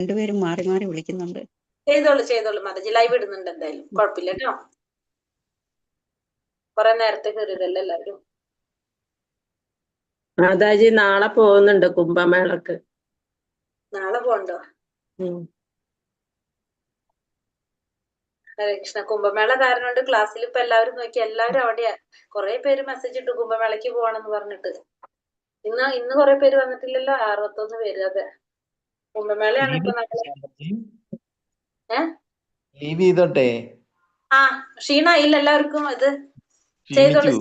രണ്ടുപേരും മാറി മാറി വിളിക്കുന്നുണ്ട്. ചെയ്തോളൂ മാതാജി, ലൈവ് ഇടുന്നുണ്ട് എന്തായാലും, കുഴപ്പമില്ല കേട്ടോ. കുറെ നേരത്തെ കയറിയതല്ലേ എല്ലാവരും. മാതാജി നാളെ പോകുന്നുണ്ട് കുംഭമേളക്ക്. നാളെ പോണ്ടോ? ഹരേ കൃഷ്ണ. കുംഭമേള കാരണം കൊണ്ട് ക്ലാസ്സിൽ ഇപ്പൊ എല്ലാവരും നോക്കി, എല്ലാവരും അവിടെയാ. കുറെ പേര് മെസ്സേജ് ഇട്ടു കുംഭമേളക്ക് പോവാണെന്ന് പറഞ്ഞിട്ട്. ഇന്ന് കുറെ പേര് വന്നിട്ടില്ലല്ലോ, 61 പേര്. അതെ, കുംഭമേളയാണ് ഇപ്പൊ ലീവ് ചെയ്തോട്ടെ. ക്ഷീണ ഇല്ല എല്ലാവർക്കും. ഇത് ചെയ്തോളൂ.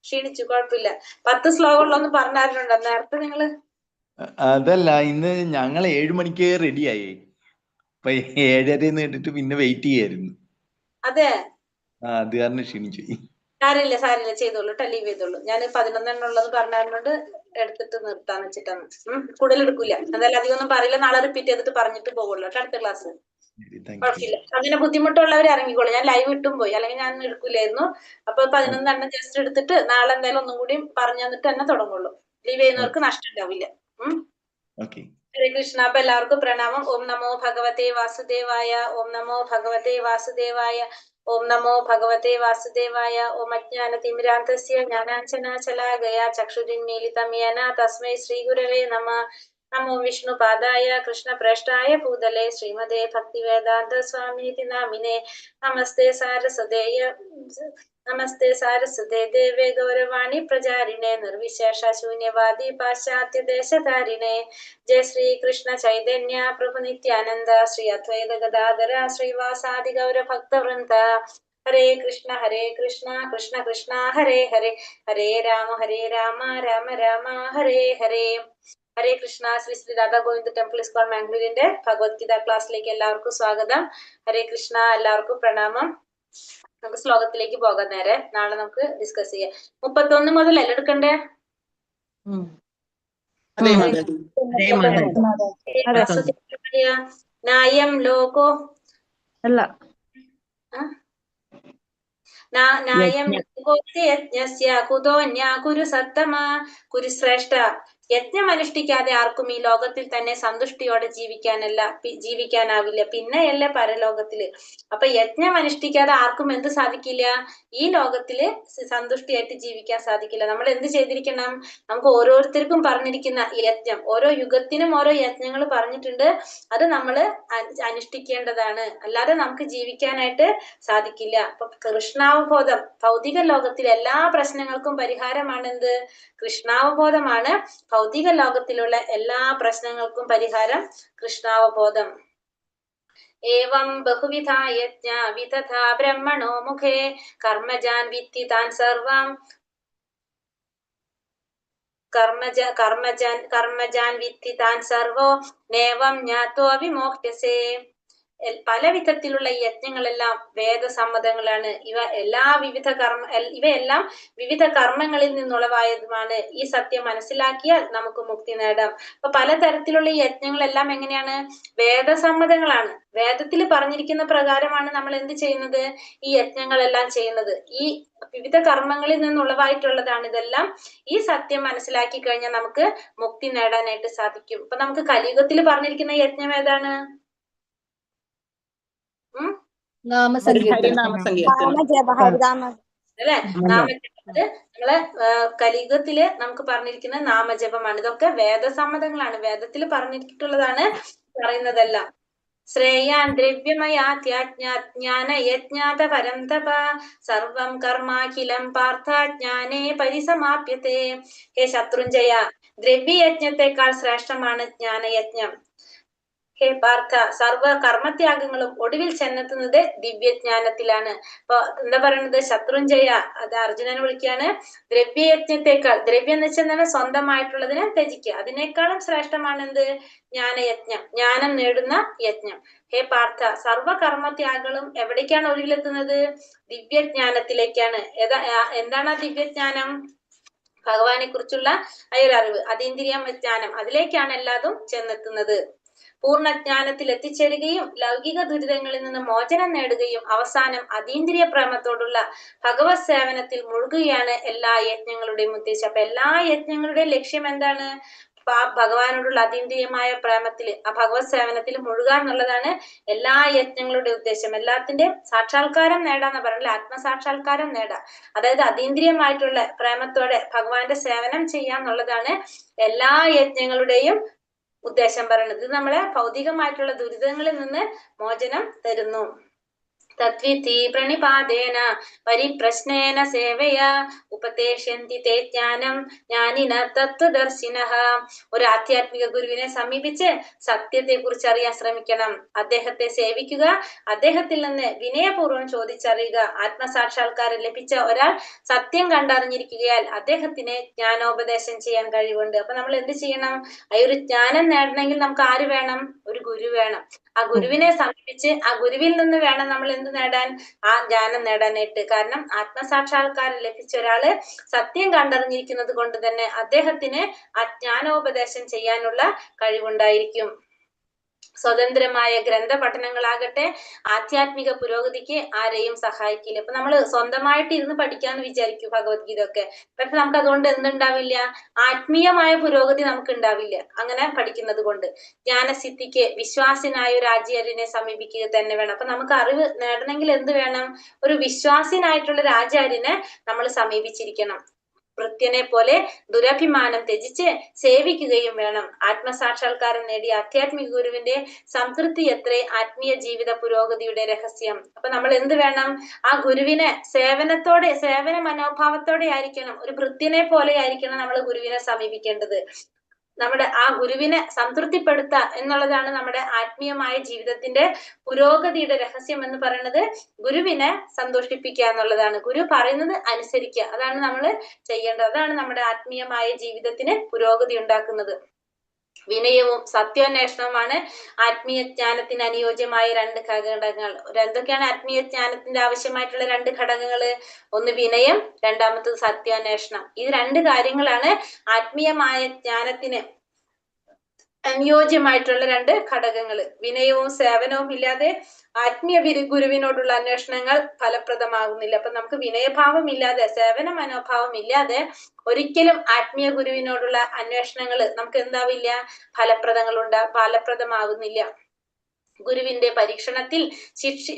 ക്ഷീണിച്ചു, കുഴപ്പമില്ല. 10 ശ്ലോകമുള്ളൊന്ന് പറഞ്ഞായിരുന്നുണ്ടോ നേരത്തെ നിങ്ങള്? അതല്ല, ഇന്ന് ഞങ്ങൾ 7 മണിക്ക് റെഡിയായി. അപ്പൊ 7:30 കേട്ടിട്ട് പിന്നെ വെയിറ്റ് ചെയ്യായിരുന്നു. അതെ, അത് കാരണം ക്ഷീണിച്ചു. സാരില്ല ചെയ്തോളൂ കേട്ടോ, ലീവ് ചെയ്തോളൂ. ഞാൻ 11 ഉള്ളത് പറഞ്ഞായിരുന്നോണ്ട് എടുത്തിട്ട് നിർത്താന്ന് വെച്ചിട്ടാണ്. കൂടുതൽ എടുക്കൂല. എന്തായാലും അധികം ഒന്നും പറയില്ല. നാളെ റിപ്പീറ്റ് ചെയ്തിട്ട് പറഞ്ഞിട്ട് പോകുള്ളൂ കേട്ടോ അടുത്ത ക്ലാസ്. കുഴപ്പമില്ല. അങ്ങനെ ബുദ്ധിമുട്ടുള്ളവർ ഇറങ്ങിക്കോളൂ. ഞാൻ ലൈവ് ഇട്ടും പോയി, അല്ലെങ്കിൽ ഞാൻ എടുക്കൂലായിരുന്നു. അപ്പൊ 11 ജസ്റ്റ് എടുത്തിട്ട് നാളെ എന്തായാലും ഒന്നും കൂടി പറഞ്ഞു തന്നിട്ട് തന്നെ തുടങ്ങുള്ളൂ. ലീവ് ചെയ്യുന്നവർക്ക് നഷ്ടം ഉണ്ടാവില്ല. ഹരേ കൃഷ്ണ. അപ്പൊ എല്ലാവർക്കും പ്രണാമം. ഓം നമോ ഭഗവതേ വാസുദേവായ. ഓം നമോ ഭഗവതേ വാസുദേവായ. ഓം നമോ ഭഗവതേ വാസുദേവായ. ഓം അജ്ഞാനതിമിരാന്തസ്യ ജ്ഞാനാഞ്ജനാശലാകയ ചക്ഷുരുന്മീലിതം യേന തസ്മൈ ശ്രീ ഗുരവേ നമഃ. നമോ വിഷ്ണുപാദായ കൃഷ്ണപ്രേഷ്ഠായ ഭൂതലേ ശ്രീമതേ ഭക്തിവേദാന്ത സ്വാമീതി നാമിനെ. നമസ്തേ സാരസ്വതേ ദേവേ ഗൗരവാണി പ്രചാരിണേ നിർവിശേഷ ശൂന്യവാദി പാശ്ചാത്യ ദേശധാരിണേ. ജയ ശ്രീ കൃഷ്ണ ചൈതന്യ പ്രഭു നിത്യാനന്ദ ശ്രീ അദ്വൈത ഗദാധര ശ്രീവാസാദി ഗൗര ഭക്തവൃന്ദ. ഹരേ കൃഷ്ണ കൃഷ്ണ കൃഷ്ണ ഹരേ ഹരേ, ഹരേ രാമ രാമ രാമ ഹരേ ഹരേ. ഹരേ കൃഷ്ണ. ശ്രീ ശ്രീ രാധാ ഗോവിന്ദ് ടെമ്പിൾ ഇസ്കോൺ മാംഗ്ലൂരിന്റെ ഭഗവത്ഗീത ക്ലാസ്സിലേക്ക് എല്ലാവർക്കും സ്വാഗതം. ഹരേ കൃഷ്ണ. എല്ലാവർക്കും പ്രണാമം. നമുക്ക് ശ്ലോകത്തിലേക്ക് പോകാം നേരെ. നാളെ നമുക്ക് ഡിസ്കസ് ചെയ്യാം. 31 മുതൽ അല്ലേ എടുക്കണ്ടേ? നായം ലോകോ അല്ല നായം യജ്ഞസ്യ കുതോന്യ കുരു സത്തമ. കുരുശ്രേഷ്ഠ, യജ്ഞം അനുഷ്ഠിക്കാതെ ആർക്കും ഈ ലോകത്തിൽ തന്നെ സന്തുഷ്ടിയോടെ ജീവിക്കാനാവില്ല, പിന്നെയല്ലേ പരലോകത്തില്. അപ്പൊ യജ്ഞം അനുഷ്ഠിക്കാതെ ആർക്കും എന്ത് സാധിക്കില്ല? ഈ ലോകത്തില് സന്തുഷ്ടിയായിട്ട് ജീവിക്കാൻ സാധിക്കില്ല. നമ്മൾ എന്ത് ചെയ്തിരിക്കണം? നമുക്ക് ഓരോരുത്തർക്കും പറഞ്ഞിരിക്കുന്ന യജ്ഞം, ഓരോ യുഗത്തിനും ഓരോ യജ്ഞങ്ങൾ പറഞ്ഞിട്ടുണ്ട്. അത് നമ്മള് അനുഷ്ഠിക്കേണ്ടതാണ്, അല്ലാതെ നമുക്ക് ജീവിക്കാനായിട്ട് സാധിക്കില്ല. അപ്പൊ കൃഷ്ണാവബോധം, ഭൗതിക ലോകത്തിലെ എല്ലാ പ്രശ്നങ്ങൾക്കും പരിഹാരമാണ് എന്ത്? കൃഷ്ണാവബോധമാണ്. ഭൗതിക ലോകത്തിലുള്ള എല്ലാ പ്രശ്നങ്ങൾക്കും പരിഹാരം കൃഷ്ണാവബോധം. ഏവം ബഹുവിധാ യജ്ഞ വിതഥാ ബ്രഹ്മണോ മുഖേ കർമ്മജാൻ വിത്തി താൻ സർവം കർമ്മജാൻ വിത്തി താൻ സർവോ നേവം ജ്ഞാത്വാ വിമോക്ഷ്യസേ. പല വിധത്തിലുള്ള യജ്ഞങ്ങളെല്ലാം വേദസമ്മതങ്ങളാണ്. ഇവയെല്ലാം വിവിധ കർമ്മങ്ങളിൽ നിന്നുളവായതുമാണ്. ഈ സത്യം മനസ്സിലാക്കിയാൽ നമുക്ക് മുക്തി നേടാം. അപ്പൊ പലതരത്തിലുള്ള യജ്ഞങ്ങളെല്ലാം എങ്ങനെയാണ്? വേദസമ്മതങ്ങളാണ്. വേദത്തിൽ പറഞ്ഞിരിക്കുന്ന പ്രകാരമാണ് നമ്മൾ എന്ത് ചെയ്യുന്നത്? ഈ യജ്ഞങ്ങളെല്ലാം ചെയ്യുന്നത്. ഈ വിവിധ കർമ്മങ്ങളിൽ നിന്നുള്ളവായിട്ടുള്ളതാണ് ഇതെല്ലാം. ഈ സത്യം മനസ്സിലാക്കി കഴിഞ്ഞാൽ നമുക്ക് മുക്തി നേടാനായിട്ട് സാധിക്കും. ഇപ്പൊ നമുക്ക് കലിയുഗത്തിൽ പറഞ്ഞിരിക്കുന്ന യജ്ഞം ഏതാണ്? നാമസങ്കീർത്തനം അല്ലെ? നാമജപം. നമ്മളെ കലിയുഗത്തില് നമുക്ക് പറഞ്ഞിരിക്കുന്ന നാമജപമാണ്. ഇതൊക്കെ വേദസമ്മതങ്ങളാണ്. വേദത്തിൽ പറഞ്ഞിട്ടുള്ളതാണ് പറയുന്നതെല്ലാം. ശ്രേയാൻ ദ്രവ്യമയാത്യാജ്ഞാന യജ്ഞാത പരം തപ സർവം കർമാഖിലം പാർത്ഥാജ്ഞാനേ പരിസമാപ്യത്തെ. ഹേ ശത്രുഞ്ജയ, ദ്രവ്യയജ്ഞത്തെക്കാൾ ശ്രേഷ്ഠമാണ് ജ്ഞാനയജ്ഞം. ഹേ പാർത്ഥ, സർവ കർമ്മത്യാഗങ്ങളും ഒടുവിൽ ചെന്നെത്തുന്നത് ദിവ്യജ്ഞാനത്തിലാണ്. അപ്പൊ എന്താ പറയുന്നത്? ശത്രുഞ്ജയ, അത് അർജുനനെ വിളിക്കുകയാണ്. ദ്രവ്യയജ്ഞത്തെക്കാൾ, ദ്രവ്യം എന്ന് വെച്ചാൽ സ്വന്തമായിട്ടുള്ളതിനെ ത്യജിക്കുക, അതിനേക്കാളും ശ്രേഷ്ഠമാണ് എന്ത്? ജ്ഞാനയജ്ഞം, ജ്ഞാനം നേടുന്ന യജ്ഞം. ഹേ പാർത്ഥ, സർവ കർമ്മത്യാഗങ്ങളും എവിടേക്കാണ് ഒടുവിലെത്തുന്നത്? ദിവ്യജ്ഞാനത്തിലേക്കാണ്. എന്താണ് ആ ദിവ്യജ്ഞാനം? ഭഗവാനെ കുറിച്ചുള്ള അറിവ്, അതീന്ദ്രിയ ജ്ഞാനം. അതിലേക്കാണ് എല്ലാതും ചെന്നെത്തുന്നത്. പൂർണ്ണജ്ഞാനത്തിൽ എത്തിച്ചേരുകയും ലൗകിക ദുരിതങ്ങളിൽ നിന്ന് മോചനം നേടുകയും അവസാനം അതീന്ദ്രിയ പ്രേമത്തോടുള്ള ഭഗവത് സേവനത്തിൽ മുഴുകുകയാണ് എല്ലാ യജ്ഞങ്ങളുടെയും ഉദ്ദേശം. അപ്പൊ എല്ലാ യജ്ഞങ്ങളുടെയും ലക്ഷ്യം എന്താണ്? അപ്പൊ ആ ഭഗവാനോടുള്ള അതീന്ദ്രിയമായ പ്രേമത്തില് ആ ഭഗവത് സേവനത്തിൽ മുഴുകുക എന്നുള്ളതാണ് എല്ലാ യജ്ഞങ്ങളുടെ ഉദ്ദേശം. എല്ലാത്തിന്റെയും സാക്ഷാത്കാരം നേടാന്ന് പറഞ്ഞാൽ ആത്മസാക്ഷാത്കാരം നേടാം. അതായത് അതീന്ദ്രിയമായിട്ടുള്ള പ്രേമത്തോടെ ഭഗവാന്റെ സേവനം ചെയ്യാന്നുള്ളതാണ് എല്ലാ യജ്ഞങ്ങളുടെയും ഉദ്ദേശം പറയുന്നത്. ഇത് നമ്മളെ ഭൗതികമായിട്ടുള്ള ദുരിതങ്ങളിൽ നിന്ന് മോചനം തരുന്നു. തദ്വിധി പ്രണിപാതേന പരിപ്രശ്നേന സേവയാ ഉപദേശന്തി തേ ജ്ഞാനം ജ്ഞാനിന തത്വദർശിനഃ. ഒരു ആധ്യാത്മിക ഗുരുവിനെ സമീപിച്ച് സത്യത്തെ കുറിച്ച് അറിയാൻ ശ്രമിക്കണം. അദ്ദേഹത്തെ സേവിക്കുക, അദ്ദേഹത്തിൽ നിന്ന് വിനയപൂർവ്വം ചോദിച്ചറിയുക. ആത്മസാക്ഷാത്കാരം ലഭിച്ച ഒരാൾ സത്യം കണ്ടറിഞ്ഞിരിക്കുകയാൽ അദ്ദേഹത്തിന് ജ്ഞാനോപദേശം ചെയ്യാൻ കഴിവുണ്ട്. അപ്പൊ നമ്മൾ എന്ത് ചെയ്യണം? ആ ഒരു ജ്ഞാനം നേടണമെങ്കിൽ നമുക്ക് ആര് വേണം? ഒരു ഗുരു വേണം. ആ ഗുരുവിനെ സമീപിച്ച് ആ ഗുരുവിൽ നിന്ന് വേണം നമ്മൾ എന്ത് നേടാൻ? ആ ജ്ഞാനം നേടാനായിട്ട്. കാരണം ആത്മസാക്ഷാത്കാരം ലഭിച്ച ഒരാള് സത്യം കണ്ടറിഞ്ഞിരിക്കുന്നത് കൊണ്ട് തന്നെ അദ്ദേഹത്തിന് ആ ജ്ഞാനോപദേശം ചെയ്യാനുള്ള കഴിവുണ്ടായിരിക്കും. സ്വതന്ത്രമായ ഗ്രന്ഥ പഠനങ്ങളാകട്ടെ ആധ്യാത്മിക പുരോഗതിക്ക് ആരെയും സഹായിക്കില്ല. അപ്പൊ നമ്മൾ സ്വന്തമായിട്ട് ഇരുന്ന് പഠിക്കാന്ന് വിചാരിക്കും ഭഗവത്ഗീത ഒക്കെ. പക്ഷെ നമുക്ക് അതുകൊണ്ട് എന്തുണ്ടാവില്ല? ആത്മീയമായ പുരോഗതി നമുക്ക് ഉണ്ടാവില്ല അങ്ങനെ പഠിക്കുന്നത് കൊണ്ട്. ജ്ഞാനസിദ്ധിക്ക് വിശ്വാസിനായ ഒരു ആചാര്യനെ സമീപിക്കുക തന്നെ വേണം. അപ്പൊ നമുക്ക് അറിവ് നേടണമെങ്കിൽ എന്ത് വേണം? ഒരു വിശ്വാസിനായിട്ടുള്ള ഒരു ആചാര്യനെ നമ്മൾ സമീപിച്ചിരിക്കണം. ഭൃത്യനെ പോലെ ദുരഭിമാനം ത്യജിച്ച് സേവിക്കുകയും വേണം. ആത്മസാക്ഷാത്കാരം നേടിയ ആധ്യാത്മിക ഗുരുവിന്റെ സംതൃപ്തി എത്രേ ആത്മീയ ജീവിത പുരോഗതിയുടെ രഹസ്യം. അപ്പൊ നമ്മൾ എന്ത് വേണം? ആ ഗുരുവിനെ സേവനത്തോടെ, സേവന മനോഭാവത്തോടെ ആയിരിക്കണം, ഒരു ഭൃത്യനെ പോലെ ആയിരിക്കണം നമ്മൾ ഗുരുവിനെ സമീപിക്കേണ്ടത്. നമ്മുടെ ആ ഗുരുവിനെ സംതൃപ്തിപ്പെടുത്തുക എന്നുള്ളതാണ് നമ്മുടെ ആത്മീയമായ ജീവിതത്തിന്റെ പുരോഗതിയുടെ രഹസ്യം എന്ന് പറയുന്നത്. ഗുരുവിനെ സന്തോഷിപ്പിക്കുക എന്നുള്ളതാണ്. ഗുരു പറയുന്നത് അനുസരിക്കുക, അതാണ് നമ്മൾ ചെയ്യേണ്ടത്. അതാണ് നമ്മുടെ ആത്മീയമായ ജീവിതത്തിന് പുരോഗതി ഉണ്ടാക്കുന്നത്. വിനയവും സത്യാന്വേഷണവുമാണ് ആത്മീയ ജ്ഞാനത്തിന് അനുയോജ്യമായ രണ്ട് ഘടകങ്ങൾ. എന്തൊക്കെയാണ് ആത്മീയ ജ്ഞാനത്തിന്റെ ആവശ്യമായിട്ടുള്ള രണ്ട് ഘടകങ്ങള്? ഒന്ന് വിനയം, രണ്ടാമത്തത് സത്യാന്വേഷണം. ഈ രണ്ട് കാര്യങ്ങളാണ് ആത്മീയമായ ജ്ഞാനത്തിന് അനുയോജ്യമായിട്ടുള്ള രണ്ട് ഘടകങ്ങള്. വിനയവും സേവനവും ഇല്ലാതെ ആത്മീയ ഗുരുവിനോടുള്ള അന്വേഷണങ്ങൾ ഫലപ്രദമാകുന്നില്ല. അപ്പൊ നമുക്ക് വിനയഭാവം ഇല്ലാതെ, സേവന മനോഭാവം ഇല്ലാതെ ഒരിക്കലും ആത്മീയ ഗുരുവിനോടുള്ള അന്വേഷണങ്ങൾ നമുക്ക് എന്താവില്ല? ഫലപ്രദമാകുന്നില്ല. ഗുരുവിന്റെ പരീക്ഷണത്തിൽ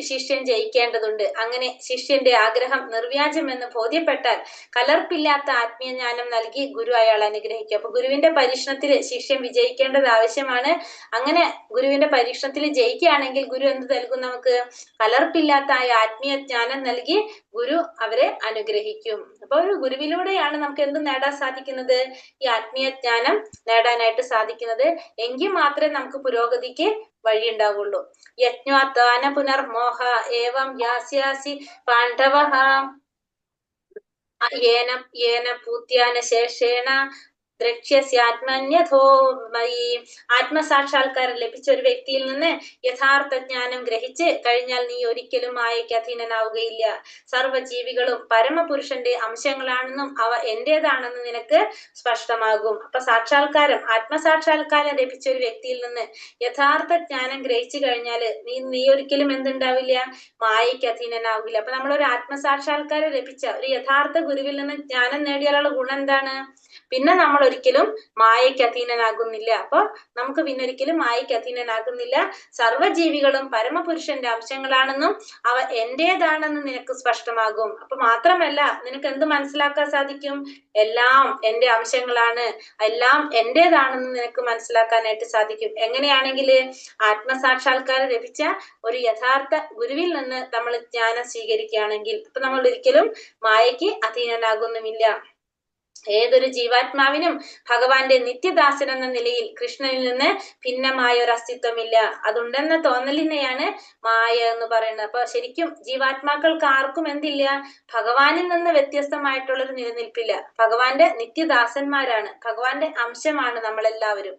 ശിഷ്യൻ ജയിക്കേണ്ടതുണ്ട്. അങ്ങനെ ശിഷ്യന്റെ ആഗ്രഹം നിർവ്യാജമെന്ന് ബോധ്യപ്പെട്ടാൽ കലർപ്പില്ലാത്ത ആത്മീയ ജ്ഞാനം നൽകി ഗുരു അയാൾ അനുഗ്രഹിക്കും. അപ്പൊ ഗുരുവിന്റെ പരീക്ഷണത്തിൽ ശിഷ്യൻ വിജയിക്കേണ്ടത് ആവശ്യമാണ്. അങ്ങനെ ഗുരുവിന്റെ പരീക്ഷണത്തിൽ ജയിക്കുകയാണെങ്കിൽ ഗുരു എന്ത് നൽകും? നമുക്ക് കലർപ്പില്ലാത്ത ആത്മീയ ജ്ഞാനം നൽകി ഗുരു അവരെ അനുഗ്രഹിക്കും. അപ്പൊ ഒരു ഗുരുവിലൂടെയാണ് നമുക്ക് എന്ത് നേടാൻ സാധിക്കുന്നത്? ഈ ആത്മീയ ജ്ഞാനം നേടാനായിട്ട് സാധിക്കുന്നത്. എങ്കിൽ മാത്രമേ നമുക്ക് പുരോഗതിക്ക് വഴി ഉണ്ടാവുള്ളൂ. യജ്ഞാത്വാന പുനർമോഹ ഏവം യാസ്യാസി പാണ്ഡവഃ യേന പൂത്യാന ശേഷേണ ദ്രക്ഷ്യസ്യാത്മന്യഥോ മയി. ആത്മസാക്ഷാത്കാരം ലഭിച്ച ഒരു വ്യക്തിയിൽ നിന്ന് യഥാർത്ഥ ജ്ഞാനം ഗ്രഹിച്ച് കഴിഞ്ഞാൽ നീ ഒരിക്കലും മായയ്ക്ക് അധീനനാവുകയില്ല. സർവ്വജീവികളും പരമപുരുഷന്റെ അംശങ്ങളാണെന്നും അവ എന്റേതാണെന്നും നിനക്ക് സ്പഷ്ടമാകും. അപ്പൊ ആത്മസാക്ഷാത്കാരം ലഭിച്ച ഒരു വ്യക്തിയിൽ നിന്ന് യഥാർത്ഥ ജ്ഞാനം ഗ്രഹിച്ചു കഴിഞ്ഞാല് നീ ഒരിക്കലും എന്തുണ്ടാവില്ല? മായയ്ക്ക് അധീനനാവില്ല. അപ്പൊ നമ്മളൊരു ആത്മസാക്ഷാത്കാരം ലഭിച്ച ഒരു യഥാർത്ഥ ഗുരുവിൽ നിന്ന് ജ്ഞാനം നേടിയാലുള്ള ഗുണം എന്താണ്? പിന്നെ നമ്മൾ ഒരിക്കലും മായയ്ക്ക് അധീനനാകുന്നില്ല. അപ്പൊ നമുക്ക് പിന്നെ ഒരിക്കലും മായയ്ക്ക് അധീനനാകുന്നില്ല. സർവ്വജീവികളും പരമപുരുഷന്റെ അംശങ്ങളാണെന്നും അവ എന്റേതാണെന്നും നിനക്ക് സ്പഷ്ടമാകും. അപ്പൊ മാത്രമല്ല നിനക്ക് എന്ത് മനസ്സിലാക്കാൻ സാധിക്കും? എല്ലാം എന്റെ അംശങ്ങളാണ്, എല്ലാം എന്റേതാണെന്ന് നിനക്ക് മനസ്സിലാക്കാനായിട്ട് സാധിക്കും. എങ്ങനെയാണെങ്കിൽ? ആത്മസാക്ഷാത്കാരം ലഭിച്ച ഒരു യഥാർത്ഥ ഗുരുവിൽ നിന്ന് നമ്മൾ ജ്ഞാനം സ്വീകരിക്കുകയാണെങ്കിൽ അപ്പൊ നമ്മൾ ഒരിക്കലും മായയ്ക്ക് അധീനനാകുന്നുമില്ല. ഏതൊരു ജീവാത്മാവിനും ഭഗവാന്റെ നിത്യദാസൻ എന്ന നിലയിൽ കൃഷ്ണനിൽ നിന്ന് ഭിന്നമായ ഒരു അസ്തിത്വമില്ല. അതുണ്ടെന്ന തോന്നലിനെയാണ് മായ എന്ന് പറയുന്നത്. അപ്പൊ ശരിക്കും ജീവാത്മാക്കൾക്ക് ആർക്കും എന്തില്ല? ഭഗവാനിൽ നിന്ന് വ്യത്യസ്തമായിട്ടുള്ളൊരു നിലനിൽപ്പില്ല. ഭഗവാന്റെ നിത്യദാസന്മാരാണ്, ഭഗവാന്റെ അംശമാണ് നമ്മളെല്ലാവരും.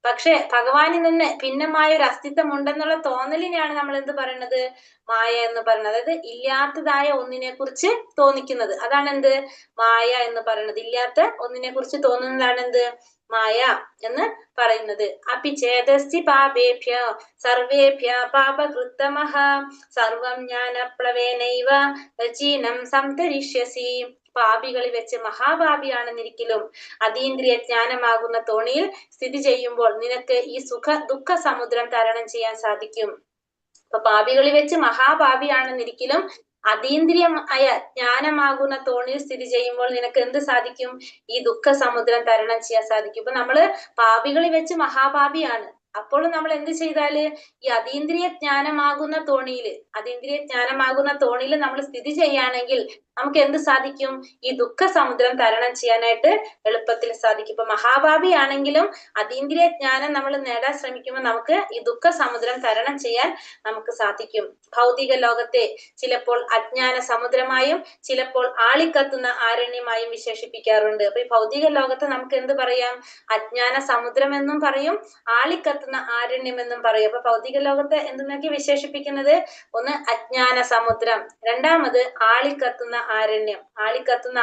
പക്ഷെ ഭഗവാനിൽ നിന്ന് ഭിന്നമായ ഒരു അസ്തിത്വം ഉണ്ടെന്നുള്ള തോന്നലിനെയാണ് നമ്മൾ എന്ത് പറയുന്നത്? മായ എന്ന് പറയുന്നത്. അതായത് ഇല്ലാത്തതായ ഒന്നിനെ കുറിച്ച് തോന്നിക്കുന്നത്, അതാണ് എന്ത്? മായ എന്ന് പറയുന്നത്. ഇല്ലാത്ത ഒന്നിനെ കുറിച്ച് തോന്നുന്നതാണ് എന്ത്? മായ എന്ന് പറയുന്നത്. അപ്പി ചേതസ്തി പാപേഭ്യ സർവേഭ്യ പാപകൃത്തമഃ സർവം ജ്ഞാനപ്ലവേനൈവ രചീനം സംതരിഷ്യസി. പാപികളിൽ വെച്ച് മഹാപാപിയാണെന്നിരിക്കലും അതീന്ദ്രിയ ജ്ഞാനമാകുന്ന തോണിയിൽ സ്ഥിതി ചെയ്യുമ്പോൾ നിനക്ക് ഈ ദുഃഖ സമുദ്രം തരണം ചെയ്യാൻ സാധിക്കും. അപ്പൊ പാപികളിൽ വെച്ച് മഹാപാപിയാണെന്നിരിക്കലും അതീന്ദ്രിയമായ ജ്ഞാനമാകുന്ന തോണിയിൽ സ്ഥിതി ചെയ്യുമ്പോൾ നിനക്ക് എന്ത് സാധിക്കും? ഈ ദുഃഖ സമുദ്രം തരണം ചെയ്യാൻ സാധിക്കും. ഇപ്പൊ നമ്മള് പാപികളിൽ വെച്ച് മഹാപാപിയാണ്. അപ്പോൾ നമ്മൾ എന്ത് ചെയ്താല് ഈ അതീന്ദ്രിയ ജ്ഞാനമാകുന്ന തോണിയിൽ നമ്മൾ സ്ഥിതി ചെയ്യുകയാണെങ്കിൽ നമുക്ക് എന്ത് സാധിക്കും? ഈ ദുഃഖ സമുദ്രം തരണം ചെയ്യാനായിട്ട് എളുപ്പത്തിൽ സാധിക്കും. ഇപ്പൊ മഹാപാപിയാണെങ്കിലും അതീന്ദ്രിയ ജ്ഞാനം നമ്മൾ നേടാൻ ശ്രമിക്കുമ്പോൾ നമുക്ക് ഈ ദുഃഖ സമുദ്രം തരണം ചെയ്യാൻ നമുക്ക് സാധിക്കും. ഭൗതിക ലോകത്തെ ചിലപ്പോൾ അജ്ഞാന സമുദ്രമായും ചിലപ്പോൾ ആളിക്കത്തുന്ന ആരണ്യമായും വിശേഷിപ്പിക്കാറുണ്ട്. അപ്പൊ ഈ ഭൗതിക ലോകത്തെ നമുക്ക് എന്ത് പറയാം? അജ്ഞാന സമുദ്രം എന്നും പറയും, ആളിക്കത്തുന്ന ആരണ്യം എന്നും പറയും. അപ്പൊ ഭൗതിക ലോകത്തെ എന്തെന്നൊക്കെ വിശേഷിപ്പിക്കുന്നത്? ഒന്ന് അജ്ഞാന സമുദ്രം, രണ്ടാമത് ആളിക്കത്തുന്ന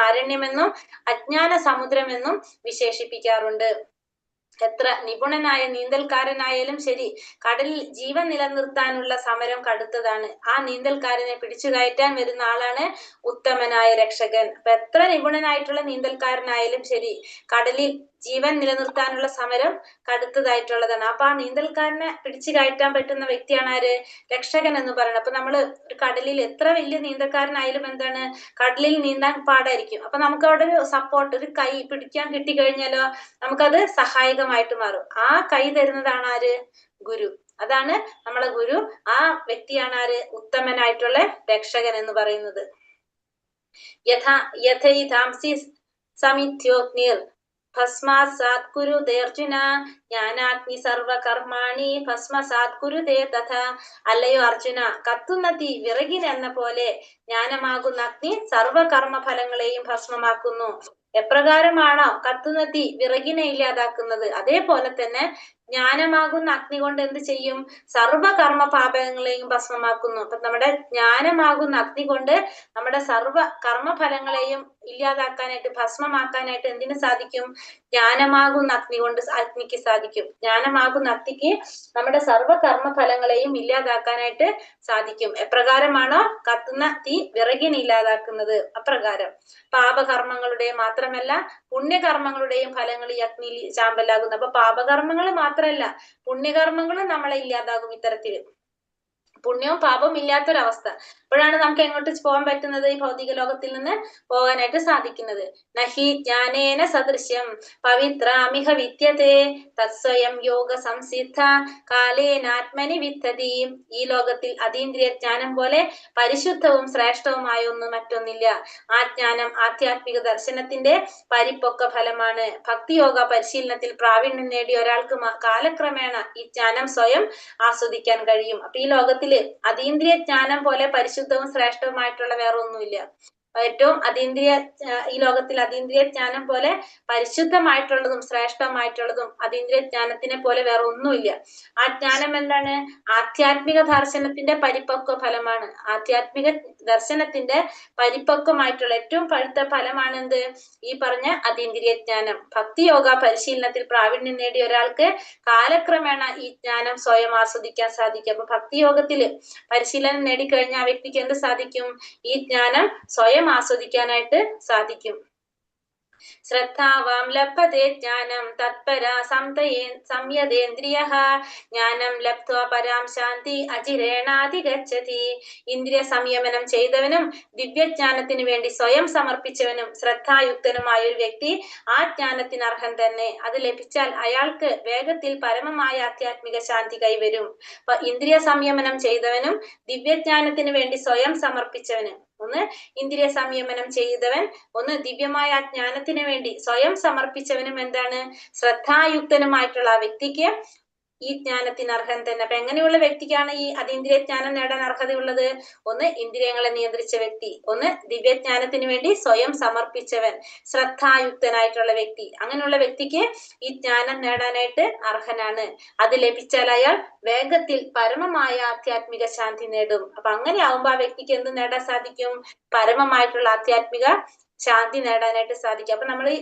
ആരണ്യമെന്നും അജ്ഞാന സമുദ്രമെന്നും വിശേഷിപ്പിക്കാറുണ്ട്. എത്ര നിപുണനായ നീന്തൽക്കാരനായാലും ശരി, കടലിൽ ജീവൻ നിലനിർത്താനുള്ള സമരം കടുത്തതാണ്. ആ നീന്തൽക്കാരനെ പിടിച്ചു കയറ്റാൻ വരുന്ന ആളാണ് ഉത്തമനായ രക്ഷകൻ. അപ്പൊ എത്ര നിപുണനായിട്ടുള്ള നീന്തൽക്കാരനായാലും ശരി, കടലിൽ ജീവൻ നിലനിർത്താനുള്ള സമരം കടുത്തതായിട്ടുള്ളതാണ്. അപ്പൊ ആ നീന്തൽക്കാരനെ പിടിച്ചു കയറ്റാൻ പറ്റുന്ന വ്യക്തിയാണ് ആര്? രക്ഷകൻ എന്ന് പറയുന്നത്. അപ്പൊ നമ്മള് ഒരു കടലിൽ എത്ര വലിയ നീന്തൽക്കാരനായാലും എന്താണ്, കടലിൽ നീന്താൻ പാടായിരിക്കും. അപ്പൊ നമുക്ക് അവിടെ ഒരു സപ്പോർട്ട്, ഒരു കൈ പിടിക്കാൻ കിട്ടിക്കഴിഞ്ഞാലോ നമുക്കത് സഹായകമായിട്ട് മാറും. ആ കൈ തരുന്നതാണ് ആര്? ഗുരു. അതാണ് നമ്മളെ ഗുരു. ആ വ്യക്തിയാണ് ആര്? ഉത്തമനായിട്ടുള്ള രക്ഷകൻ എന്ന് പറയുന്നത്. യഥൈതാംസി സമിത്യോഗ്നിർ ഭസ്മാസാത് കുരുതേ അർജുന ജ്ഞാനാഗ്നി സർവകർമാണി ഭസ്മസാത് കുരുതേ തഥാ. അല്ലയോ അർജുന, കത്തുന്ന തീ വിറകിനെന്ന പോലെ ജ്ഞാനമാകുന്ന അഗ്നി സർവകർമ്മ ഫലങ്ങളെയും ഭസ്മമാക്കുന്നു. എപ്രകാരമാണോ കത്തുന്ന തീ വിറകിനെ ഇല്ലാതാക്കുന്നത്, അതേപോലെ തന്നെ ജ്ഞാനമാകുന്ന അഗ്നി കൊണ്ട് എന്ത് ചെയ്യും? സർവകർമ്മ പാപങ്ങളെയും ഭസ്മമാക്കുന്നു. അപ്പൊ നമ്മുടെ ജ്ഞാനമാകുന്ന അഗ്നി കൊണ്ട് നമ്മുടെ സർവ കർമ്മഫലങ്ങളെയും ഇല്ലാതാക്കാനായിട്ട്, ഭസ്മമാക്കാനായിട്ട് എന്തിനു സാധിക്കും? ജ്ഞാനമാകുന്ന അഗ്നി കൊണ്ട് അഗ്നിക്ക് സാധിക്കും. ജ്ഞാനമാകുന്ന അഗ്നിക്ക് നമ്മുടെ സർവ കർമ്മഫലങ്ങളെയും ഇല്ലാതാക്കാനായിട്ട് സാധിക്കും. എപ്രകാരമാണോ കത്തുന്ന തീ വിറകിനെ ഇല്ലാതാക്കുന്നത് അപ്രകാരം പാപകർമ്മങ്ങളുടെ മാത്രമല്ല പുണ്യകർമ്മങ്ങളുടെയും ഫലങ്ങൾ ഈ അഗ്നിയിൽ ചാമ്പലാകുന്നു. അപ്പൊ പാപകർമ്മങ്ങൾ മാത്രമല്ല, പുണ്യകർമ്മങ്ങളും നമ്മളെ ഇല്ലാതാകും. ഇത്തരത്തില് പുണ്യവും പാപവും ഇല്ലാത്തൊരവസ്ഥ. അപ്പോഴാണ് നമുക്ക് എങ്ങോട്ട് പോകാൻ പറ്റുന്നത്? ഈ ഭൗതിക ലോകത്തിൽ നിന്ന് പോകാനായിട്ട് സാധിക്കുന്നത്. നഹി ജ്ഞാനേന സദൃശ്യം പവിത്രാമിഹ വിദ്യതേ തത്സ്വയം യോഗ സംസിദ്ധ കാലേനാത്മനി വിത്തതി. ഈ ലോകത്തിൽ അതീന്ദ്രിയ ജ്ഞാനം പോലെ പരിശുദ്ധവും ശ്രേഷ്ഠവുമായ ഒന്നും മറ്റൊന്നില്ല. ആ ജ്ഞാനം ആധ്യാത്മിക ദർശനത്തിന്റെ പരിപ്പൊക്ക ഫലമാണ്. ഭക്തിയോഗ പരിശീലനത്തിൽ പ്രാവീണ്യം നേടിയ ഒരാൾക്ക് കാലക്രമേണ ഈ ജ്ഞാനം സ്വയം ആസ്വദിക്കാൻ കഴിയും. അപ്പൊ ഈ ലോകത്തില് അതീന്ദ്രിയ ജ്ഞാനം പോലെ പരിശുദ്ധവും ശ്രേഷ്ഠവുമായിട്ടുള്ള വേറെ ഒന്നുമില്ല. ഏറ്റവും ഈ ലോകത്തിൽ അതീന്ദ്രിയ ജ്ഞാനം പോലെ പരിശുദ്ധമായിട്ടുള്ളതും ശ്രേഷ്ഠമായിട്ടുള്ളതും അതീന്ദ്രിയ ജ്ഞാനത്തിനെ പോലെ വേറെ ഒന്നുമില്ല. ആ ജ്ഞാനം എന്താണ്? ആധ്യാത്മിക ദർശനത്തിന്റെ പരിപക്വ ഫലമാണ്. ആധ്യാത്മിക ദർശനത്തിന്റെ പരിപക്വമായിട്ടുള്ള ഏറ്റവും പഴുത്ത ഫലമാണ് എന്ത്? ഈ പറഞ്ഞ അതീന്ദ്രിയ ജ്ഞാനം. ഭക്തിയോഗ പരിശീലനത്തിൽ പ്രാവീണ്യം നേടിയ ഒരാൾക്ക് കാലക്രമേണ ഈ ജ്ഞാനം സ്വയം ആസ്വദിക്കാൻ സാധിക്കും. അപ്പൊ ഭക്തിയോഗത്തില് പരിശീലനം നേടിക്കഴിഞ്ഞ ആ വ്യക്തിക്ക് എന്ത് സാധിക്കും? ഈ ജ്ഞാനം സ്വയം ആസ്വദിക്കാനായിട്ട് സാധിക്കും. ശ്രദ്ധാവാം ലഭ്യതേ ജ്ഞാനം തത്പരാ സംയതേന്ദ്രിയഃ ജ്ഞാനം ലബ്ധ്വാ പരാം ശാന്തി അചിരേണാധിഗച്ഛതി. ഇന്ദ്രിയ സംയമനം ചെയ്തവനും ദിവ്യജ്ഞാനത്തിന് വേണ്ടി സ്വയം സമർപ്പിച്ചവനും ശ്രദ്ധായുക്തനുമായ ഒരു വ്യക്തി ആ ജ്ഞാനത്തിന് അർഹൻ തന്നെ. അത് ലഭിച്ചാൽ അയാൾക്ക് വേഗത്തിൽ പരമമായ ആധ്യാത്മിക ശാന്തി കൈവരും. അപ്പൊ ഇന്ദ്രിയ സംയമനം ചെയ്തവനും ദിവ്യജ്ഞാനത്തിന് വേണ്ടി സ്വയം സമർപ്പിച്ചവനും, ഒന്ന് ഇന്ദ്രിയ സംയമനം ചെയ്തവൻ, ഒന്ന് ദിവ്യമായ ജ്ഞാനത്തിന് വേണ്ടി സ്വയം സമർപ്പിച്ചവനും എന്താണ്? ശ്രദ്ധായുക്തനുമായിട്ടുള്ള ആ വ്യക്തിക്ക് ഈ ജ്ഞാനത്തിന് അർഹൻ തന്നെ. അപ്പൊ എങ്ങനെയുള്ള വ്യക്തിക്കാണ് ഈ അതീന്ദ്രിയ ജ്ഞാനം നേടാൻ അർഹതയുള്ളത്? ഒന്ന് ഇന്ദ്രിയങ്ങളെ നിയന്ത്രിച്ച വ്യക്തി, ഒന്ന് ദിവ്യജ്ഞാനത്തിന് വേണ്ടി സ്വയം സമർപ്പിച്ചവൻ, ശ്രദ്ധായുക്തനായിട്ടുള്ള വ്യക്തി. അങ്ങനെയുള്ള വ്യക്തിക്ക് ഈ ജ്ഞാനം നേടാനായിട്ട് അർഹനാണ്. അത് ലഭിച്ചാൽ അയാൾ വേഗത്തിൽ പരമമായ ആധ്യാത്മിക ശാന്തി നേടും. അപ്പൊ അങ്ങനെ ആവുമ്പോ ആ വ്യക്തിക്ക് എന്ത് നേടാൻ സാധിക്കും? പരമമായിട്ടുള്ള ആധ്യാത്മിക ശാന്തി നേടാനായിട്ട് സാധിക്കും. അപ്പൊ നമ്മൾ ഈ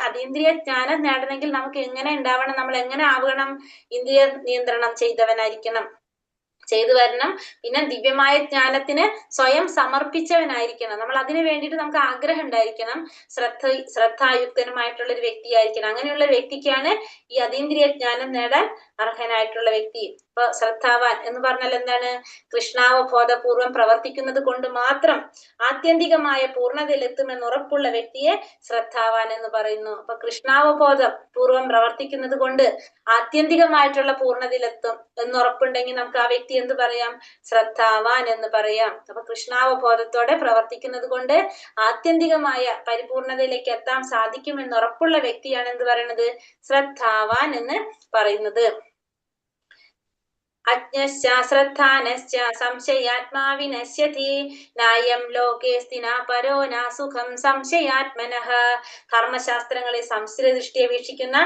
അതീന്ദ്രിയ ജ്ഞാനം നേടണമെങ്കിൽ നമുക്ക് എങ്ങനെ ഉണ്ടാവണം? നമ്മൾ എങ്ങനെ ആവണം? ഇന്ദ്രിയ നിയന്ത്രണം ചെയ്തവനായിരിക്കണം. ചെയ്തു വരണം. പിന്നെ ദിവ്യമായ ജ്ഞാനത്തിന് സ്വയം സമർപ്പിച്ചവനായിരിക്കണം. നമ്മൾ അതിനു വേണ്ടിയിട്ട് നമുക്ക് ആഗ്രഹം ഉണ്ടായിരിക്കണം. ശ്രദ്ധായുക്തനുമായിട്ടുള്ള ഒരു വ്യക്തിയായിരിക്കണം. അങ്ങനെയുള്ള ഒരു വ്യക്തിക്കാണ് ഈ അതീന്ദ്രിയ ജ്ഞാനം നേടാൻ അർഹനായിട്ടുള്ള വ്യക്തി. ഇപ്പൊ ശ്രദ്ധാവാൻ എന്ന് പറഞ്ഞാൽ എന്താണ്? കൃഷ്ണാവബോധപൂർവം പ്രവർത്തിക്കുന്നത് കൊണ്ട് മാത്രം ആത്യന്തികമായ പൂർണ്ണതയിലെത്തുമെന്ന് ഉറപ്പുള്ള വ്യക്തിയെ ശ്രദ്ധാവാൻ എന്ന് പറയുന്നു. അപ്പൊ കൃഷ്ണാവബോധം പൂർവം പ്രവർത്തിക്കുന്നത് കൊണ്ട് ആത്യന്തികമായിട്ടുള്ള പൂർണ്ണതയിലെത്തും എന്ന് ഉറപ്പുണ്ടെങ്കിൽ നമുക്ക് ആ വ്യക്തി എന്ത് പറയാം? ശ്രദ്ധാവാൻ എന്ന് പറയാം. അപ്പൊ കൃഷ്ണാവബോധത്തോടെ പ്രവർത്തിക്കുന്നത് കൊണ്ട് ആത്യന്തികമായ പരിപൂർണതയിലേക്ക് എത്താൻ സാധിക്കുമെന്ന് ഉറപ്പുള്ള വ്യക്തിയാണ് എന്ത് പറയുന്നത്? ശ്രദ്ധാവാൻ എന്ന് പറയുന്നത്. അജ്ഞശ്ച ശ്രദ്ധാനശ്ച സംശയാത്മാ വിനശ്യതി നായം ലോകേസ്തിന പരോ ന സുഖം സംശയാത്മനഃ. കർമ്മശാസ്ത്രങ്ങളെ സംശയദൃഷ്ടിയെ വീക്ഷിക്കുന്ന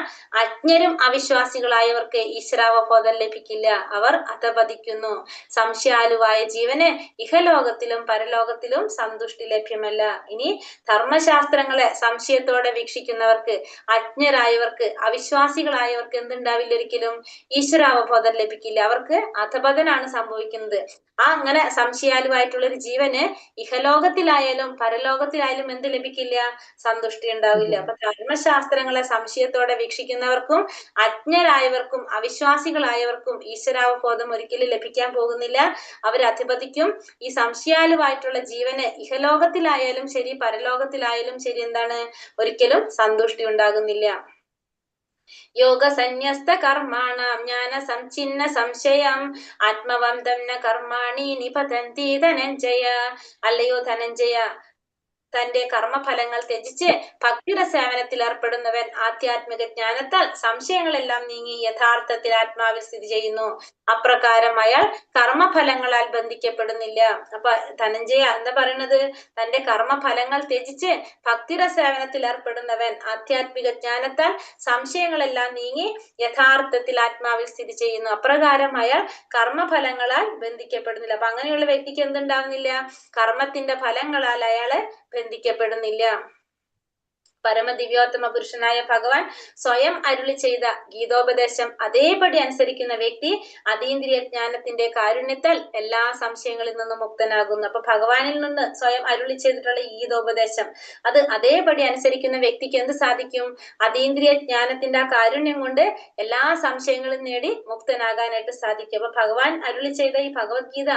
അജ്ഞരും അവിശ്വാസികളായവർക്ക് ഈശ്വരാവബോധം ലഭിക്കില്ല. അവർ അധപതിക്കുന്നു. സംശയാലുവായ ജീവന് ഇഹലോകത്തിലും പരലോകത്തിലും സന്തുഷ്ടി ലഭ്യമല്ല. ഇനി ധർമ്മശാസ്ത്രങ്ങളെ സംശയത്തോടെ വീക്ഷിക്കുന്നവർക്ക്, അജ്ഞരായവർക്ക്, അവിശ്വാസികളായവർക്ക് എന്തുണ്ടാവില്ല? ഒരിക്കലും ഈശ്വരാവബോധം ലഭിക്കില്ല. അവർക്ക് അധപതനാണ് സംഭവിക്കുന്നത്. അങ്ങനെ സംശയാലുവായിട്ടുള്ള ഒരു ജീവന് ഇഹലോകത്തിലായാലും പരലോകത്തിലായാലും എന്ത് ലഭിക്കില്ല? സന്തുഷ്ടി ഉണ്ടാവില്ല. അപ്പൊ ധർമ്മശാസ്ത്രങ്ങളെ സംശയത്തോടെ വീക്ഷിക്കുന്നവർക്കും അജ്ഞരായവർക്കും അവിശ്വാസികളായവർക്കും ഈശ്വരാവബോധം ഒരിക്കലും ലഭിക്കാൻ പോകുന്നില്ല. അവർ അധിപതിക്കും. ഈ സംശയാലുവായിട്ടുള്ള ജീവന് ഇഹലോകത്തിലായാലും ശരി പരലോകത്തിലായാലും ശരി എന്താണ്? ഒരിക്കലും സന്തുഷ്ടി ഉണ്ടാകുന്നില്ല. യോഗ സന്യസ്ത കർമാണാം ജ്ഞാന സംഛിന്ന സംശയം ആത്മവന്തം ന കർമാണി നിപതന്തി ധനഞ്ജയ. അല്ലയോ ധനഞ്ജയ, തന്റെ കർമ്മഫലങ്ങൾ ത്യജിച്ച് ഭക്തിയുടെ സേവനത്തിൽ ഏർപ്പെടുന്നവൻ ആധ്യാത്മിക ജ്ഞാനത്താൽ സംശയങ്ങളെല്ലാം നീങ്ങി യഥാർത്ഥത്തിൽ ആത്മാവിൽ സ്ഥിതി ചെയ്യുന്നു. അപ്രകാരം അയാൾ കർമ്മഫലങ്ങളാൽ ബന്ധിക്കപ്പെടുന്നില്ല. അപ്പൊ ധനഞ്ജയ എന്താ പറയുന്നത്? തന്റെ കർമ്മഫലങ്ങൾ ത്യജിച്ച് ഭക്തിയുടെ സേവനത്തിൽ ഏർപ്പെടുന്നവൻ ആധ്യാത്മിക ജ്ഞാനത്താൽ സംശയങ്ങളെല്ലാം നീങ്ങി യഥാർത്ഥത്തിൽ ആത്മാവിൽ സ്ഥിതി ചെയ്യുന്നു. അപ്രകാരം അയാൾ കർമ്മഫലങ്ങളാൽ ബന്ധിക്കപ്പെടുന്നില്ല. അപ്പൊ അങ്ങനെയുള്ള വ്യക്തിക്ക് എന്തുണ്ടാവുന്നില്ല? കർമ്മത്തിന്റെ ഫലങ്ങളാൽ അയാള് ബന്ധിക്കപ്പെടുന്നില്ല. പരമദിവ്യോത്തമ പുരുഷനായ ഭഗവാൻ സ്വയം അരുളി ചെയ്ത ഗീതോപദേശം അതേപടി അനുസരിക്കുന്ന വ്യക്തി അതീന്ദ്രിയ ജ്ഞാനത്തിന്റെ കാരുണ്യത്താൽ എല്ലാ സംശയങ്ങളിൽ നിന്നും മുക്തനാകുന്നു. അപ്പൊ ഭഗവാനിൽ നിന്ന് സ്വയം അരുളി ചെയ്തിട്ടുള്ള ഈ ഗീതോപദേശം അത് അതേപടി അനുസരിക്കുന്ന വ്യക്തിക്ക് എന്ത് സാധിക്കും? അതീന്ദ്രിയ ജ്ഞാനത്തിന്റെ ആ കാരുണ്യം കൊണ്ട് എല്ലാ സംശയങ്ങളും നേടി മുക്തനാകാനായിട്ട് സാധിക്കും. അപ്പൊ ഭഗവാൻ അരുളി ചെയ്ത ഈ ഭഗവത്ഗീത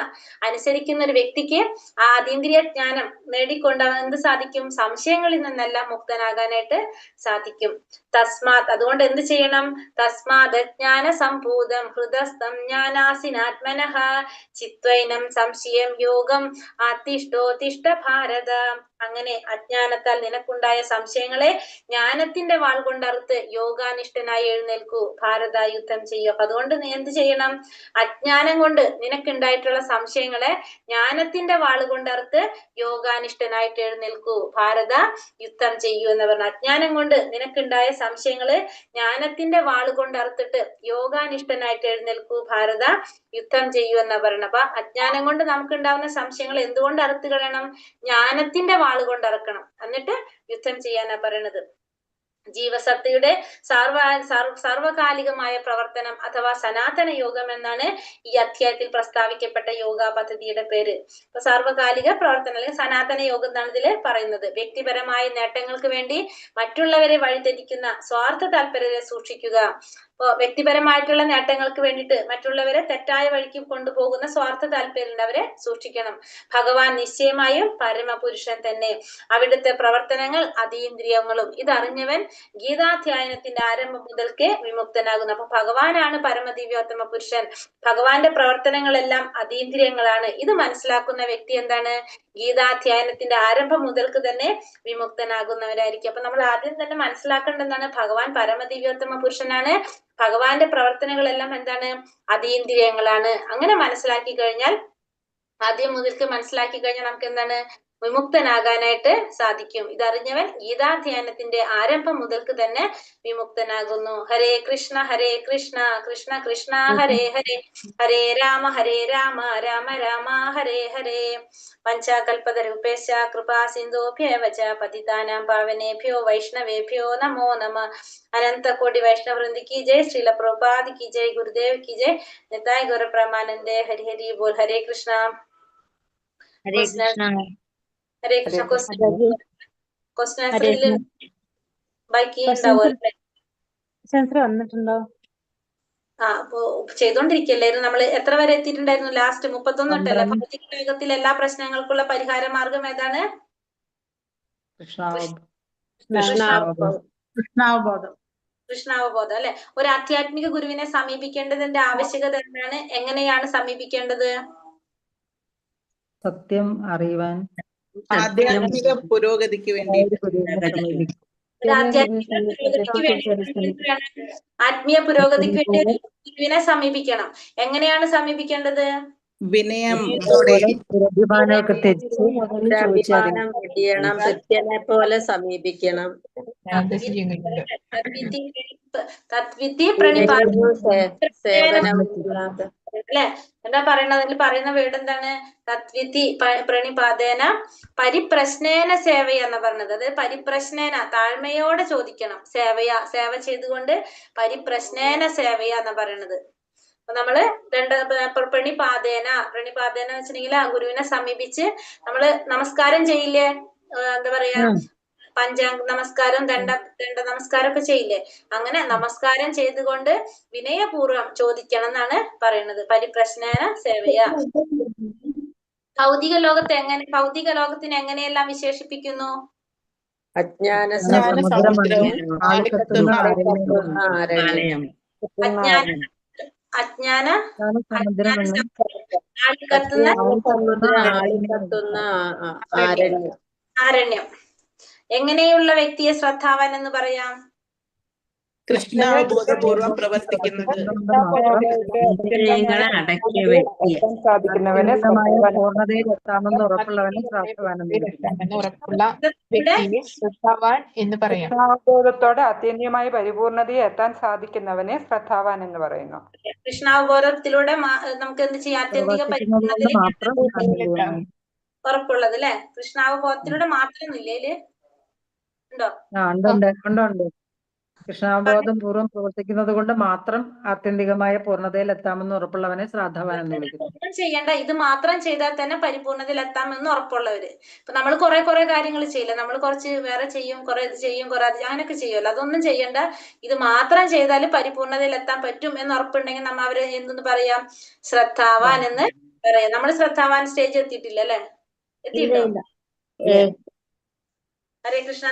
അനുസരിക്കുന്ന ഒരു വ്യക്തിക്ക് ആ അതീന്ദ്രിയ ജ്ഞാനം നേടിക്കൊണ്ട് എന്ത് സാധിക്കും? സംശയങ്ങളിൽ നിന്നെല്ലാം മുക്തനാകാനായിട്ട് സാധിക്കും. തസ്മാത്, അതുകൊണ്ട് എന്ത് ചെയ്യണം? തസ്മാത് അജ്ഞാന സംഭൂതം ഹൃദസ്ഥം ജ്ഞാനാസിനാത്മനഃ ചിത്വൈനം സംശയം യോഗം ആതിഷ്ഠോതിഷ്ഠ ഭാരത. അങ്ങനെ അജ്ഞാനത്താൽ നിനക്കുണ്ടായ സംശയങ്ങളെ ജ്ഞാനത്തിന്റെ വാൾ കൊണ്ടറുത്ത് യോഗാനിഷ്ഠനായി എഴുന്നേൽക്കൂ, ഭാരത യുദ്ധം ചെയ്യൂ. അപ്പൊ അതുകൊണ്ട് നീ എന്ത് ചെയ്യണം? അജ്ഞാനം കൊണ്ട് നിനക്കുണ്ടായിട്ടുള്ള സംശയങ്ങളെ ജ്ഞാനത്തിന്റെ വാൾ കൊണ്ടറുത്ത് യോഗാനിഷ്ഠനായിട്ട് എഴുന്നേൽക്കൂ, ഭാരത യുദ്ധം ചെയ്യൂ എന്ന് പറഞ്ഞു. അജ്ഞാനം കൊണ്ട് നിനക്കുണ്ടായ സംശയങ്ങള് ജ്ഞാനത്തിന്റെ വാള് കൊണ്ട് അറുത്തിട്ട് യോഗാനിഷ്ഠനായിട്ട് എഴുന്നേൽക്കൂ, ഭാരത യുദ്ധം ചെയ്യൂ എന്നാ പറയണം. അപ്പൊ അജ്ഞാനം കൊണ്ട് നമുക്ക് ഉണ്ടാവുന്ന സംശയങ്ങൾ എന്തുകൊണ്ട് അറുത്ത് കളയണം? ജ്ഞാനത്തിന്റെ വാള് കൊണ്ട് അറക്കണം. എന്നിട്ട് യുദ്ധം ചെയ്യാനാ പറയണത്. ജീവസത്തയുടെ സാർവകാലികമായ പ്രവർത്തനം അഥവാ സനാതന യോഗം എന്നാണ് ഈ അധ്യായത്തിൽ പ്രസ്താവിക്കപ്പെട്ട യോഗ പദ്ധതിയുടെ പേര്. ഇപ്പൊ സാർവകാലിക പ്രവർത്തനം അല്ലെങ്കിൽ സനാതന യോഗം എന്നാണ് ഇതില് പറയുന്നത്. വ്യക്തിപരമായ നേട്ടങ്ങൾക്ക് വേണ്ടി മറ്റുള്ളവരെ വഴിതെറ്റിക്കുന്ന സ്വാർത്ഥ താല്പര്യത്തെ സൂക്ഷിക്കുക. ഇപ്പൊ വ്യക്തിപരമായിട്ടുള്ള നേട്ടങ്ങൾക്ക് വേണ്ടിയിട്ട് മറ്റുള്ളവരെ തെറ്റായ വഴിക്ക് കൊണ്ടുപോകുന്ന സ്വാർത്ഥ താല്പര്യം അവരെ സൂക്ഷിക്കണം. ഭഗവാൻ നിശ്ചയമായും പരമപുരുഷൻ തന്നെ. അവിടുത്തെ പ്രവർത്തനങ്ങൾ അതീന്ദ്രിയങ്ങളും. ഇതറിഞ്ഞവൻ ഗീതാധ്യായനത്തിന്റെ ആരംഭം മുതൽക്കേ വിമുക്തനാകുന്നു. അപ്പൊ ഭഗവാനാണ് പരമദിവ്യോത്തമ പുരുഷൻ. ഭഗവാന്റെ പ്രവർത്തനങ്ങളെല്ലാം അതീന്ദ്രിയങ്ങളാണ്. ഇത് മനസ്സിലാക്കുന്ന വ്യക്തി എന്താണ്? ഗീതാധ്യായനത്തിന്റെ ആരംഭം മുതൽക്ക് തന്നെ വിമുക്തനാകുന്നവരായിരിക്കും. അപ്പൊ നമ്മൾ ആദ്യം തന്നെ മനസ്സിലാക്കേണ്ടതാണ്, ഭഗവാൻ പരമദിവ്യോത്തമ പുരുഷനാണ്. ഭഗവാന്റെ പ്രവർത്തനങ്ങളെല്ലാം എന്താണ്? അതീന്ദ്രിയങ്ങളാണ്. അങ്ങനെ മനസ്സിലാക്കി കഴിഞ്ഞാൽ, ആദ്യം മുതൽക്ക് മനസ്സിലാക്കി കഴിഞ്ഞാൽ നമുക്ക് എന്താണ്? വിമുക്തനാകാനായിട്ട് സാധിക്കും. ഇതറിഞ്ഞവൻ ഗീതാധ്യാനത്തിന്റെ ആരംഭം മുതൽക്ക് തന്നെ വിമുക്തനാകുന്നു. ഹരേ കൃഷ്ണ കൃഷ്ണ കൃഷ്ണ ഹരേ ഹരേ, ഹരേ രാമ രാമ രാമ ഹരേ ഹരേ. പഞ്ചാകൽപതരൂപേശ കൃപാ സിന്ധോഭ്യേവ ച പതിതാനാം പാവനേഭ്യോ വൈഷ്ണവേഭ്യോ നമോ നമ. അനന്ത കോടി വൈഷ്ണവ വൃന്ദ की जय, श्रील प्रभुपाद की जय, गुरुदेव की जय, निताय गौर प्रमानंदे। हरि हरि बोल। हरे कृष्णा ഹരേ കൃഷ്ണ. ഹരേ കൃഷ്ണ. ക്വസ്റ്റ്യൻ ആൻസറിൽ ബാക്കി സെൻസർ വന്നിട്ടുണ്ടോ? അപ്പൊ ചെയ്തോണ്ടിരിക്കല്ലായിരുന്നു. നമ്മൾ എത്ര വരെ എത്തിയിട്ടുണ്ടായിരുന്നു? ലാസ്റ്റ് 31 തൊട്ടല്ലേ? ഭൗതിക ലോകത്തിലെ എല്ലാ പ്രശ്നങ്ങൾക്കുള്ള പരിഹാര മാർഗം ഏതാണ്? കൃഷ്ണാവബോധം അല്ലെ. ഒരു ആധ്യാത്മിക ഗുരുവിനെ സമീപിക്കേണ്ടതിന്റെ ആവശ്യകത എന്താണ്? എങ്ങനെയാണ് സമീപിക്കേണ്ടത്? സത്യം അറിയുവാൻ, ആധ്യാത്മിക പുരോഗതിക്ക് വേണ്ടി ആത്മീയ പുരോഗതിക്ക് വേണ്ടി ഒരു ഗുരുവിനെ സമീപിക്കണം. എങ്ങനെയാണ് സമീപിക്കേണ്ടത്? വിനയത്തോടെ അഭിമാനമൊക്കെ തെറ്റിച്ച് അഭിമാനം വെടിയണം, കൃത്യനെ പോലെ സമീപിക്കണം. തദ്വിധി പ്രണിപാതന സേവനം അല്ലെ. എന്താ പറയണത്? അതിൽ പറയുന്ന വേർഡ് എന്താണ്? തദ്വിധി പ്രണിപാതേന പരിപ്രശ്നേന സേവയ എന്ന് പറഞ്ഞത്. അതായത് പരിപ്രശ്നേന താഴ്മയോടെ ചോദിക്കണം. സേവ ചെയ്തുകൊണ്ട് പരിപ്രശ്നേന സേവയ എന്ന് പറയണത്. അപ്പൊ നമ്മള് പ്രണിപാതേന എന്ന് വെച്ചിട്ടുണ്ടെങ്കിൽ ആ ഗുരുവിനെ സമീപിച്ച് നമ്മള് നമസ്കാരം ചെയ്യില്ലേ? എന്താ പറയാ, പഞ്ചാംഗ നമസ്കാരം, ദണ്ഡ നമസ്കാരം ഒക്കെ ചെയ്യില്ലേ? അങ്ങനെ നമസ്കാരം ചെയ്തുകൊണ്ട് വിനയപൂർവ്വം ചോദിക്കണം എന്നാണ് പറയുന്നത്. പരിപ്രശ്നേന സേവയ. ഭൗതിക ലോകത്തിനെ എങ്ങനെയെല്ലാം വിശേഷിപ്പിക്കുന്നു? അജ്ഞാന സമുദ്രവും ആളിക്കത്തുന്ന ആരണ്യം. എങ്ങനെയുള്ള വ്യക്തിയെ ശ്രദ്ധാവാൻ എന്ന് പറയാം? കൃഷ്ണാവബോധപൂർവം പ്രവർത്തിക്കുന്നത്. അടക്കിയ വ്യക്തി, പൂർണ്ണതയിൽ എത്താമെന്ന് ഉറപ്പുള്ളവനെ ശ്രദ്ധാവാൻ എന്ന് പറയാം. കൃഷ്ണാവബോധത്തോടെ ആത്യന്തികമായ പരിപൂർണതയെ എത്താൻ സാധിക്കുന്നവനെ ശ്രദ്ധാവാൻ എന്ന് പറയുന്നു. കൃഷ്ണാവബോധത്തിലൂടെ നമുക്ക് എന്ത് ചെയ്യാം? ആത്യന്തിക പരിപൂർണതയിലേക്ക് ഉറപ്പുള്ളത് അല്ലെ. കൃഷ്ണാവബോധത്തിലൂടെ മാത്രമൊന്നുമില്ലേ? ഉണ്ടോ? ഉണ്ട്. കൃഷ്ണാവബോധം പൂർവ്വം പ്രവർത്തിക്കുന്നത് കൊണ്ട് മാത്രം ആത്യന്തികമായ പൂർണ്ണതയിൽ എത്താമെന്ന് ഉറപ്പുള്ളവനെ ശ്രാദ്ധവാൻ എന്ന് വിളിക്കുന്നു. ഒന്നും ചെയ്യണ്ട, ഇത് മാത്രം ചെയ്താൽ തന്നെ പരിപൂർണതയിൽ എത്താമെന്ന് ഉറപ്പുള്ളവര്. ഇപ്പൊ നമ്മൾ കുറെ കാര്യങ്ങൾ ചെയ്യില്ല. നമ്മൾ കുറച്ച് വേറെ ചെയ്യും, കുറെ ഇത് ചെയ്യും, കുറെ അത് അങ്ങനെയൊക്കെ ചെയ്യുമല്ലോ. അതൊന്നും ചെയ്യണ്ട. ഇത് മാത്രം ചെയ്താൽ പരിപൂർണതയിൽ എത്താൻ പറ്റും എന്ന് ഉറപ്പുണ്ടെങ്കിൽ നമ്മ അവര് എന്തെന്ന് പറയാം? ശ്രദ്ധാവാൻ എന്ന് പറയാം. നമ്മൾ ശ്രദ്ധാവാൻ സ്റ്റേജ് എത്തിയിട്ടില്ല അല്ലെ? എത്തിയിട്ടോ? ഹരേ കൃഷ്ണ.